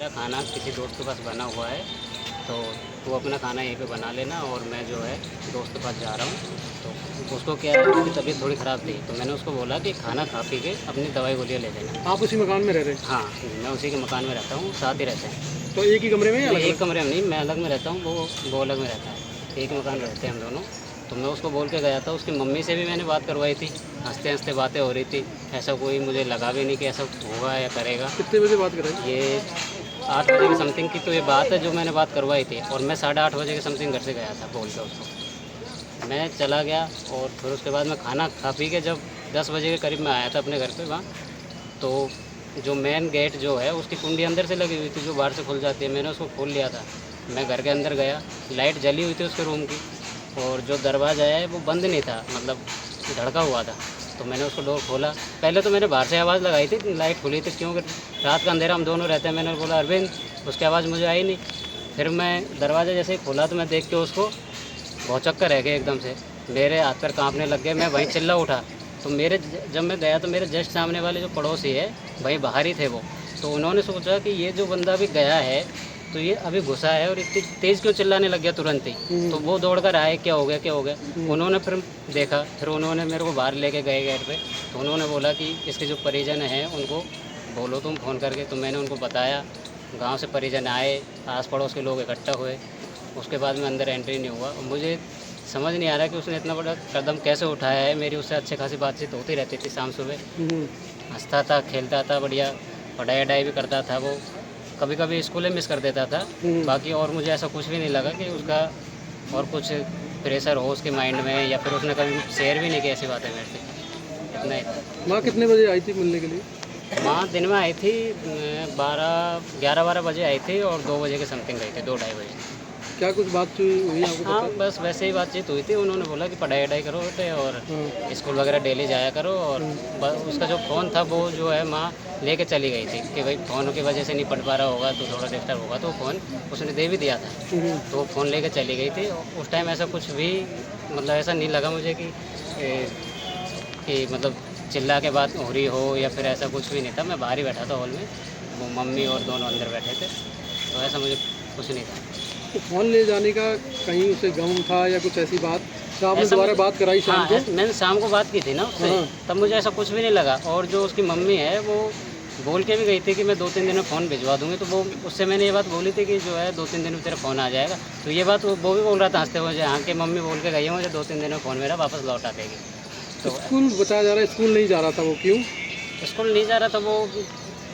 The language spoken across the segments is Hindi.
मेरा खाना किसी दोस्त के पास बना हुआ है, तो तू अपना खाना यहीं पे बना लेना और मैं जो है दोस्त के पास जा रहा हूँ। तो उसको क्या है, उसकी तबीयत थोड़ी ख़राब थी, तो मैंने उसको बोला कि खाना खा पी के अपनी दवाई गोलियाँ ले लेना। आप उसी मकान में रह रहे हैं? हाँ, मैं उसी के मकान में रहता हूँ, साथ ही रहते हैं। तो एक ही कमरे में या नहीं, अलग-अलग? एक कमरे में नहीं, मैं अलग में रहता हूँ, वो अलग में रहता है। एक ही मकान में रहते हैं हम दोनों। तो मैं उसको बोल के गया था, उसकी मम्मी से भी मैंने बात करवाई थी, हँसते-हँसते बातें हो रही थी। ऐसा कोई मुझे लगा भी नहीं कि ऐसा होगा या करेगा। कितने बजे बात कराई? ये 8 बजे के समथिंग की तो ये बात है जो मैंने बात करवाई थी, और मैं 8:30 बजे के समथिंग घर से गया था बोल के उसको। मैं चला गया और फिर उसके बाद मैं खाना खा पी के जब 10 बजे के करीब मैं आया था अपने घर पे वहाँ, तो जो मेन गेट जो है उसकी कुंडी अंदर से लगी हुई थी, जो बाहर से खुल जाती है, मैंने उसको खोल लिया था। मैं घर के अंदर गया, लाइट जली हुई थी उसके रूम की, और जो दरवाज़ा है वो बंद नहीं था, मतलब धड़का हुआ था। तो मैंने उसको डोर खोला। पहले तो मैंने बाहर से आवाज़ लगाई थी, लाइट खुली थी, क्योंकि रात का अंधेरा हम दोनों रहते हैं। मैंने बोला अरविंद, उसकी आवाज़ मुझे आई नहीं। फिर मैं दरवाज़ा जैसे ही खोला तो मैं देख के उसको भौचक्कर रह गए एकदम से, मेरे हाथ पैर काँपने लग गए, मैं वहीं चिल्ला उठा। तो जब मैं गया तो मेरे जस्ट सामने वाले जो पड़ोसी है वहीं बाहर ही थे वो, तो उन्होंने सोचा कि ये जो बंदा अभी गया है तो ये अभी घुसा है और इतनी तेज़ क्यों चिल्लाने लग गया तुरंत ही। तो वो दौड़ कर आए, क्या हो गया क्या हो गया। उन्होंने फिर देखा, फिर उन्होंने मेरे को बाहर लेके गए गेट पे, तो उन्होंने बोला कि इसके जो परिजन हैं उनको बोलो तुम फ़ोन करके। तो मैंने उनको बताया, गांव से परिजन आए, आस पड़ोस के लोग इकट्ठा हुए। उसके बाद में अंदर एंट्री नहीं हुआ। और मुझे समझ नहीं आ रहा कि उसने इतना बड़ा कदम कैसे उठाया है। मेरी उससे अच्छी खासी बातचीत होती रहती थी शाम सुबह, हंसता था, खेलता था, बढ़िया पढ़ाई वढ़ाई भी करता था वो। कभी कभी स्कूल मिस कर देता था, बाकी और मुझे ऐसा कुछ भी नहीं लगा कि उसका और कुछ प्रेशर हो उसके माइंड में, या फिर उसने कभी शेयर भी नहीं की ऐसी बातें मेरे से। इतना ही था। माँ कितने बजे आई थी मिलने के लिए? माँ दिन में आई थी 11-12 बजे आई थी, और 2 बजे के समथिंग गई थी, 2-2:30 बजे। क्या कुछ बात हुई आपको हाँ, पता? बस वैसे ही बातचीत हुई थी। उन्होंने बोला कि पढ़ाई वढ़ाई करो बेटे, और स्कूल वगैरह डेली जाया करो। और उसका जो फ़ोन था वो जो है माँ लेके चली गई थी कि भाई फ़ोन की वजह से नहीं पढ़ पा रहा होगा तो थोड़ा डिस्टर्ब होगा, तो फ़ोन उसने दे भी दिया था। तो वो फ़ोन लेके चली गई थी। उस टाइम ऐसा कुछ भी, मतलब ऐसा नहीं लगा मुझे कि मतलब चिल्ला के बात हो रही हो या फिर ऐसा कुछ भी नहीं था। मैं बाहर ही बैठा था हॉल में, वो मम्मी और दोनों अंदर बैठे थे, तो ऐसा मुझे कुछ नहीं था। तो फ़ोन ले जाने का कहीं उसे गम था या कुछ ऐसी बात? तो आपने दोबारा बात कराई शाम को? मैंने शाम को बात की थी ना उससे, तब मुझे ऐसा कुछ भी नहीं लगा। और जो उसकी मम्मी है वो बोल के भी गई थी कि मैं 2-3 दिन में फ़ोन भिजवा दूँगी, तो वो उससे मैंने ये बात बोली थी कि जो है 2-3 दिन में तेरा फ़ोन आ जाएगा। तो ये बात वो भी बोल रहा था हँसते हुए, हाँ कि मम्मी बोल के गई है मुझे 2-3 दिन में फ़ोन मेरा वापस लौटा देगी। तो स्कूल बताया जा रहा है, स्कूल नहीं जा रहा था वो, क्यों? स्कूल नहीं जा रहा था वो,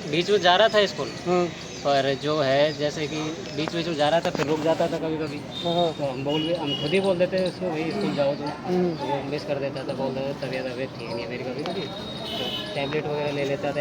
बीच में जा रहा था स्कूल, हाँ, पर जो है जैसे कि बीच बीच में जा रहा था, फिर रुक जाता था कभी कभी। हाँ, तो हम खुद ही बोल देते उसको, भाई स्कूल जाओ तुम। तो वो मिस कर देता था, बोल देता तबीयत ठीक नहीं है मेरी कभी कभी, तो टैबलेट वगैरह ले लेता था।